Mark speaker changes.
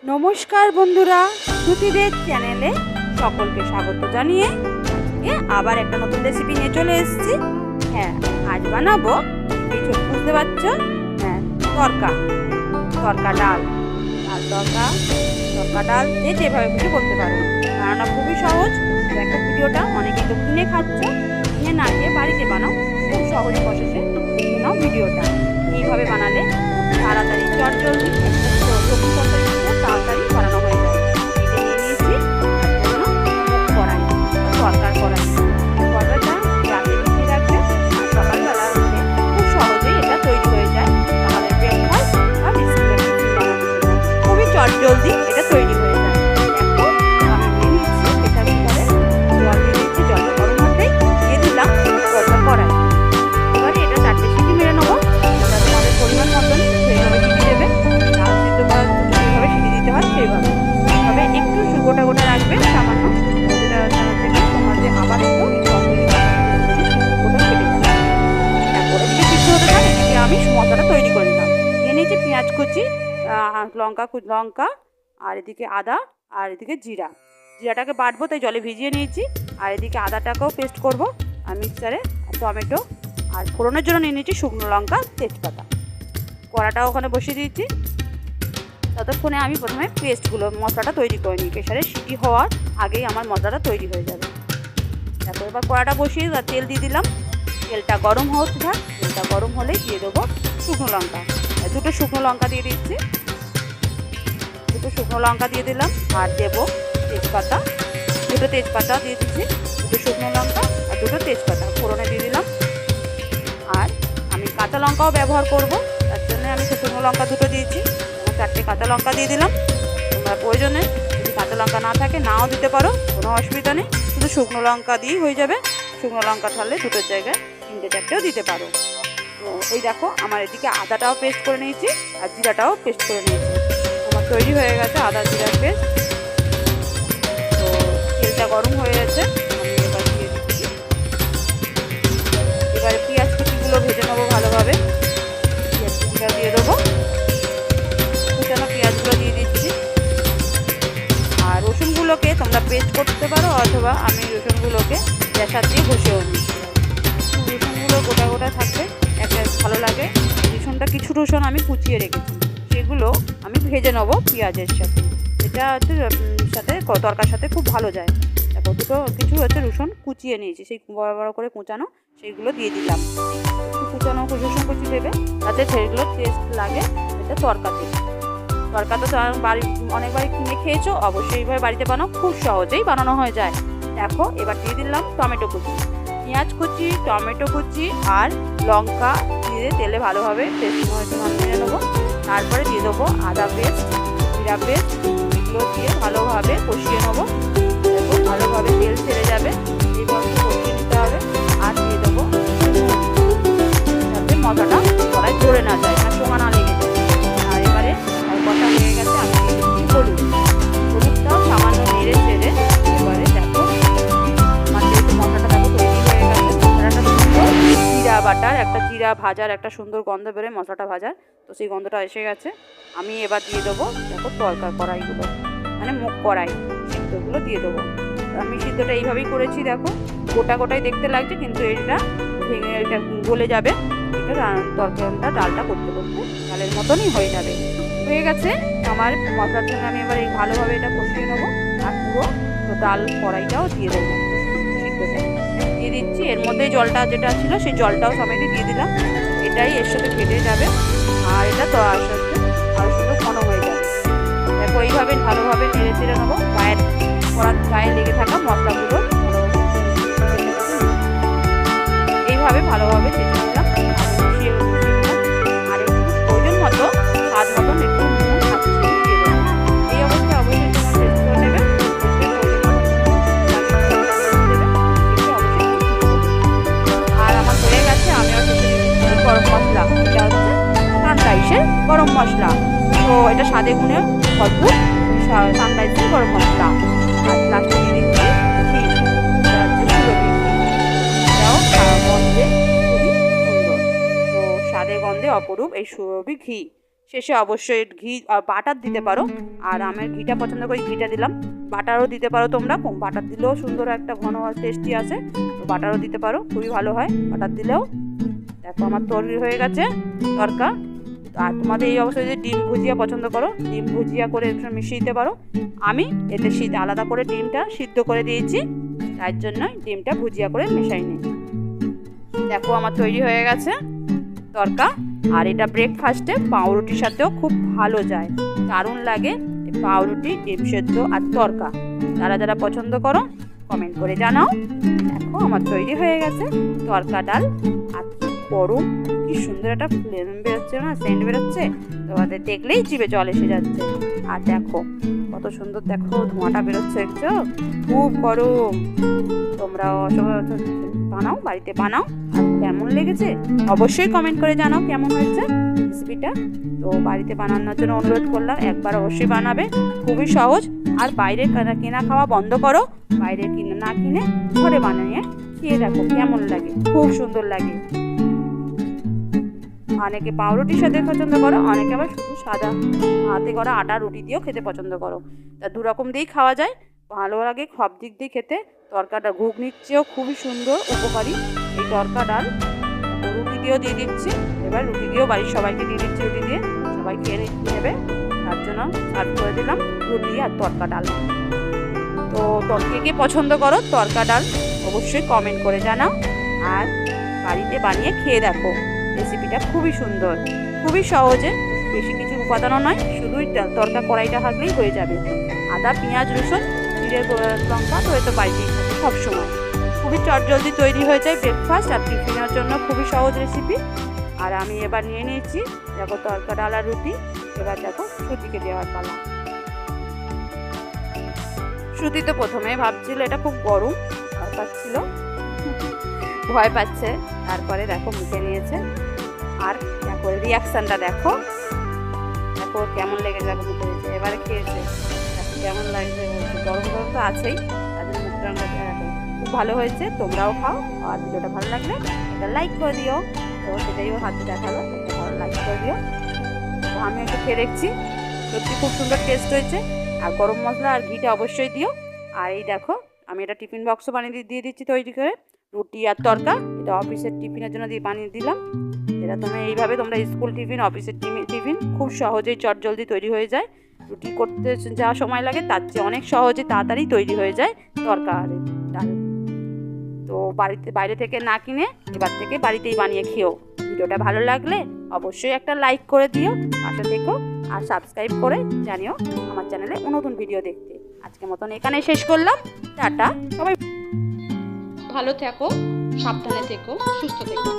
Speaker 1: নমস্কার বন্ধুরা, শ্রুতিদের চ্যানেলে সকলকে স্বাগত জানিয়ে আজকে আবার একটা নতুন রেসিপি নিয়ে চলে এসেছি। হ্যাঁ, আজ বানাবো কিছু বুঝতে পারছো, হ্যাঁ তরকা ডাল ডাল যে যেভাবে কিছু বলতে পারো। রান্না খুবই সহজ। দেখো ভিডিওটা, অনেকে তো কিনে খাচ্ছ, কিনে না খেয়ে বাড়িতে বানাও, খুব সহজ প্রসেসে দেখে নাও ভিডিওটা। এইভাবে বানালে তাড়াতাড়ি চটজলদি সবজি তরকারি তাড়াতাড়ি বানানো হয়ে যায়। এটা নিয়ে নিয়েছি কড়াই, তরকাটা রাতে মিশিয়ে রাখবে, আর সকালবেলা উঠে খুব সহজেই এটা তৈরি হয়ে যায়। আমাদের ব্রেকফাস্ট বা বিস্কুটের খুবই চটজলদি এটা তৈরি হয়ে যায়। দেখো আমি নিয়ে নিচ্ছি এটার ভিতরে জল দিয়ে দিচ্ছি, জলটা গরম হতেই দিয়ে দিলাম কড়াই। এবারে এটা 4টে সিটি মেরে নেবো। এটা তোমাদের পরিমাণ মতন সেইভাবে সিটি দেবে, ডাল সিদ্ধ করার জন্য যেভাবে সিটি দিতে হয় সেইভাবে। তবে একটু গোটা গোটা রাখবে সামান্য, যেটা থেকে তোমাদের আবার একটু গোটা কেটে যাবে। তারপরে দিকে সিদ্ধ হতে থাকে, এদিকে আমি মশলাটা তৈরি করে নিলাম। নিয়ে নিয়েছি পেঁয়াজ কুচি, লঙ্কা, আর এদিকে আদা, আর এদিকে জিরাটাকে বাটবো তাই জলে ভিজিয়ে নিয়েছি। আর এদিকে আদাটাকেও পেস্ট করব আর মিক্সারে, টমেটো, আর ফোড়নের জন্য নিয়ে নিয়েছি শুকনো লঙ্কা, তেজপাতা। কড়াটাও ওখানে বসিয়ে দিয়েছি। ততক্ষণে আমি প্রথমে মশলাটা তৈরি করে নিই। প্রেশারে সিটি হওয়ার আগেই আমার মশলাটা তৈরি হয়ে যাবে। তারপর এবার কড়াটা বসিয়ে তেল দিয়ে দিলাম। তেলটা গরম হতে থাক, তেলটা গরম হলেই দিয়ে দেবো শুকনো লঙ্কা। 2টো শুকনো লঙ্কা দিয়ে দিচ্ছি, 2টো শুকনো লঙ্কা দিয়ে দিলাম। আর দেবো তেজপাতা, 2টো তেজপাতা দিয়ে দিচ্ছি, 2টো শুকনো লঙ্কা আর 2টো তেজপাতা ফোড়নে দিয়ে দিলাম। আর আমি কাঁচা লঙ্কাও ব্যবহার করব, তার জন্য আমি শুকনো লঙ্কা 2টো দিয়েছি। 4টে কাঁচা লঙ্কা দিয়ে দিলাম। তোমরা প্রয়োজনে যদি কাঁচা লঙ্কা না থাকে নাও দিতে পারো, কোনো অসুবিধা নেই, শুধু শুকনো লঙ্কা দিয়েই হয়ে যাবে। শুকনো লঙ্কা থাকলে 2টোর জায়গায় 3টে-4টেও দিতে পারো। তো এই দেখো আমার এদিকে আদাটাও পেস্ট করে নিয়েছি আর জিরাটাও পেস্ট করে নিয়েছি। আমার তৈরি হয়ে গেছে আদা জিরার পেস্ট। তো তেলটা গরম হয়ে গেছে, আমি এবার দিয়ে দিচ্ছি। এবারে পেঁয়াজ কুচিগুলো ভেজে নেবো ভালোভাবে। পেঁয়াজ কুচিটা দিয়ে দেবো, কুচানো পেঁয়াজগুলো দিয়ে দিচ্ছি। আর রসুনগুলোকে তোমরা পেস্ট করতে পারো, অথবা আমি রসুনগুলোকে গ্যাসার দিয়ে ঘষেও নিচ্ছি। রসুনগুলো গোটা গোটা থাকবে, একটা ভালো লাগে। কিছু রসুন আমি কুচিয়ে রেখেছি, সেগুলো আমি ভেজে নেবো পেঁয়াজের সাথে। এটা হচ্ছে তরকার সাথে খুব ভালো যায়। তারপর কিছু রসুন কুচিয়ে নিয়েছি, সেই বড় বড় করে কুচানো, সেইগুলো দিয়ে দিলাম। কুচানো রসুন কুচি দেবে, তাতে সেগুলো টেস্ট লাগে এটা তরকাতে। তরকা তো অনেকবার কিনে খেয়েছো, অবশ্যই এইভাবে বাড়িতে বানাও, খুব সহজেই বানানো হয়ে যায়। দেখো এবার দিয়ে দিলাম টমেটো কুচি, পেঁয়াজ কুচি, টমেটো কুচি আর লঙ্কা দিয়ে তেলে ভালোভাবে পেস্ট মেরে নেবো। তারপরে দিয়ে দেবো আদা পেস্ট, জিরা পেস্ট, এগুলো দিয়ে ভালোভাবে কষিয়ে নেবো। দেখো ভালোভাবে তেল ছেড়ে যাবে, এইভাবে কষিয়ে নিতে হবে। আর দিয়ে দেবো যাতে মশলাটা কড়াই ধরে না যায়, না সোঙা না লেগে যায়। আর এবারে কষা হয়ে গেছে, আমি দিয়ে দিচ্ছি হলুদটাও সামান্য নেড়ে চেড়ে। এবারে দেখো আমার যেহেতু মশলাটা দেখো তৈরি হয়ে গেছে, মশলাটা সুন্দর জিরা বাটার জিরা ভাজার একটা সুন্দর গন্ধ বেরোয় মশলাটা ভাজার, তো সেই গন্ধটা এসে গেছে। আমি এবার দিয়ে দেবো দেখো কড়াইগুলো, মানে মুখ কড়াই সিদ্ধগুলো দিয়ে দেবো। আমি সিদ্ধটা এইভাবেই করেছি, দেখো গোটা গোটাই দেখতে লাগছে, কিন্তু এটা ভেঙে এটা গলে যাবে। এটা তরকারিটা ডালটা করতে করতে ডালের মতনই হয়ে যাবে। হয়ে গেছে আমার মশলার জন্য। আমি এবার ভালোভাবে এটা কষিয়ে নেবো। আর পুরো ডাল কড়াইটাও দিয়ে দেবো, সিদ্ধটা দিয়ে দিচ্ছি। এর মধ্যে জলটা যেটা ছিল সেই জলটাও সমেত দিয়ে দিলাম। এটাই এর সাথে ফেটে যাবে, আর এটা তো আস্তে আস্তে আরও সুন্দর ঘন হয়ে যাবে। দেখো এইভাবে ভালোভাবে নেড়ে চেড়ে নেবো, গায়ে লেগে থাকা মশলাগুলো এইভাবে ভালোভাবে চেড়ে নিলাম। আর একটু প্রয়োজন মতো স্বাদ মতন একটু নুন দিয়ে দেবো। এই অবস্থায় অবশ্যই তোমরা টেস্ট করে নেবে। আর আমার হয়ে গেছে, আমি গরম মশলা, এটা হচ্ছে সানরাইসের গরম মশলা। তো এটা স্বাদে গুণে ভরপুর সানরাইসের গরম মশলা। আর লাস্টে দিয়ে দিচ্ছি ঘি, এটা হচ্ছে সুরভি ঘি। এটাও গন্ধে খুবই সুন্দর, তো স্বাদে গন্ধে অপরূপ এই সুরভি ঘি। শেষে অবশ্যই ঘি বাটার দিতে পারো, আর আমার ঘিটা পছন্দ করি ঘিটা দিলাম। বাটারও দিতে পারো তোমরা, বাটার দিলেও সুন্দর একটা ঘন টেস্টি আসে, তো বাটারও দিতে পারো, খুবই ভালো হয় বাটার দিলেও। দেখো আমার তৈরি হয়ে গেছে তরকা। আর তোমাদের এই অবস্থায় যদি ডিম ভুজিয়া পছন্দ করো, ডিম ভুজিয়া করে মিশিয়ে দিতে পারো। আমি এতে আলাদা করে ডিমটা সিদ্ধ করে দিয়েছি, তার জন্যই ডিমটা ভুজিয়া করে মেশাইনি। দেখো আমার তৈরি হয়ে গেছে তরকা। আর এটা ব্রেকফাস্টে পাউরুটির সাথেও খুব ভালো যায়, দারুণ লাগে পাউরুটি, ডিম সেদ্ধ আর তরকা। যারা যারা পছন্দ করো কমেন্ট করে জানাও। দেখো আমার তৈরি হয়ে গেছে তরকা ডাল। আর গরম, কি সুন্দর একটা ফ্লেম বেরোচ্ছে না, সেন্ট বেরোচ্ছে, তোমাদের দেখলেই জিভে জল এসে যাচ্ছে। আর দেখো কত সুন্দর, দেখো ধোঁয়াটা বেরোচ্ছে, দেখছো খুব গরম। তোমরা বানাও, বাড়িতে বানাও। আর কেমন লেগেছে অবশ্যই কমেন্ট করে জানাও কেমন হয়েছে রেসিপিটা। তো বাড়িতে বানানোর জন্য অনুরোধ করলাম, একবার অবশ্যই বানাবে, খুবই সহজ। আর বাইরে কেনা খাওয়া বন্ধ করো, বাইরে না কিনে ঘরে বানিয়ে খেয়ে দেখো কেমন লাগে, খুব সুন্দর লাগে। অনেকে পাউরুটির সাথে পছন্দ করো, অনেকে আবার শুধু সাদা হাতে করা আটা রুটি দিয়েও খেতে পছন্দ করো। তা দুরকম দিয়েই খাওয়া যায়, ভালো লাগে সব দিক দিয়ে খেতে। তরকাটা ঘুগনির চেয়েও খুবই সুন্দর, উপকারী এই তরকা ডাল। রুটি দিয়েও দিয়ে দিচ্ছি, এবার রুটি দিয়েও বাড়ির সবাইকে দিয়ে দিচ্ছি, রুটি দিয়ে সবাই খেয়ে নেবে, তার জন্য সার্ভ করে দিলাম রুটি আর তরকা ডাল। তো কে পছন্দ করো তরকা ডাল অবশ্যই কমেন্ট করে জানাও, আর বাড়িতে বানিয়ে খেয়ে দেখো। রেসিপিটা খুবই সুন্দর, খুবই সহজে, বেশি কিছু উপাদানও নয়, শুধুই তরকা কড়াইটা থাকলেই হয়ে যাবে। আদা, পেঁয়াজ, রসুন, জিরে, লঙ্কা তো এতো বাড়িতেই থাকে সবসময়। খুবই চটজলদি তৈরি হয়ে যায় ব্রেকফাস্ট আর টিফিনের জন্য, খুবই সহজ রেসিপি। আর আমি এবার নিয়ে নিয়েছি দেখো তরকা ডাল আর রুটি। এবার দেখো শ্রুতিকে দেওয়ার পালা। শ্রুতি তো প্রথমে ভাবছিল এটা খুব গরম, ভয় পাচ্ছিল, ভয় পাচ্ছে, তারপরে দেখো মুখে নিয়েছে। আর দেখো রিয়াকশানটা দেখো, দেখো কেমন লেগে যাবে মুখে নিয়েছে, এবারে খেয়েছে, দেখো কেমন লাগছে, গরম গরম তো আছেই, তাদের মুখটা দেখো খুব ভালো হয়েছে। তোমরাও খাও, আর ভিডিওটা ভালো লাগলে এটা লাইক করে দিও। তো সেটাই ও হাতে দেখালো, ভালো লাইক করে দিও। তো আমি একটু খেয়ে দেখছি, সত্যি খুব সুন্দর টেস্ট হয়েছে। আর গরম মশলা আর ঘিটা অবশ্যই দিও। আর এই দেখো আমি এটা টিফিন বক্সও বানিয়ে দিয়ে দিচ্ছি তৈরি করে, রুটি আর তরকা। এটা অফিসের টিফিনের জন্য বানিয়ে দিলাম। এটা এইভাবে তোমরা স্কুল টিফিন, অফিসের টিফিন খুব সহজেই চটজলদি তৈরি হয়ে যায়। রুটি করতে যা সময় লাগে তার চেয়ে অনেক সহজে তাড়াতাড়ি তৈরি হয়ে যায় তরকা আর ডাল। তো বাইরে থেকে না কিনে এবার থেকে বাড়িতেই বানিয়ে খেও। ভিডিওটা ভালো লাগলে অবশ্যই একটা লাইক করে দিও, পাশে থেকো, আর সাবস্ক্রাইব করে জানিও আমার চ্যানেলে নতুন ভিডিও দেখতে। আজকের মতন এখানে শেষ করলাম, টাটা। সবাই ভালো থেকো, সাবধানে থেকো, সুস্থ থেকো।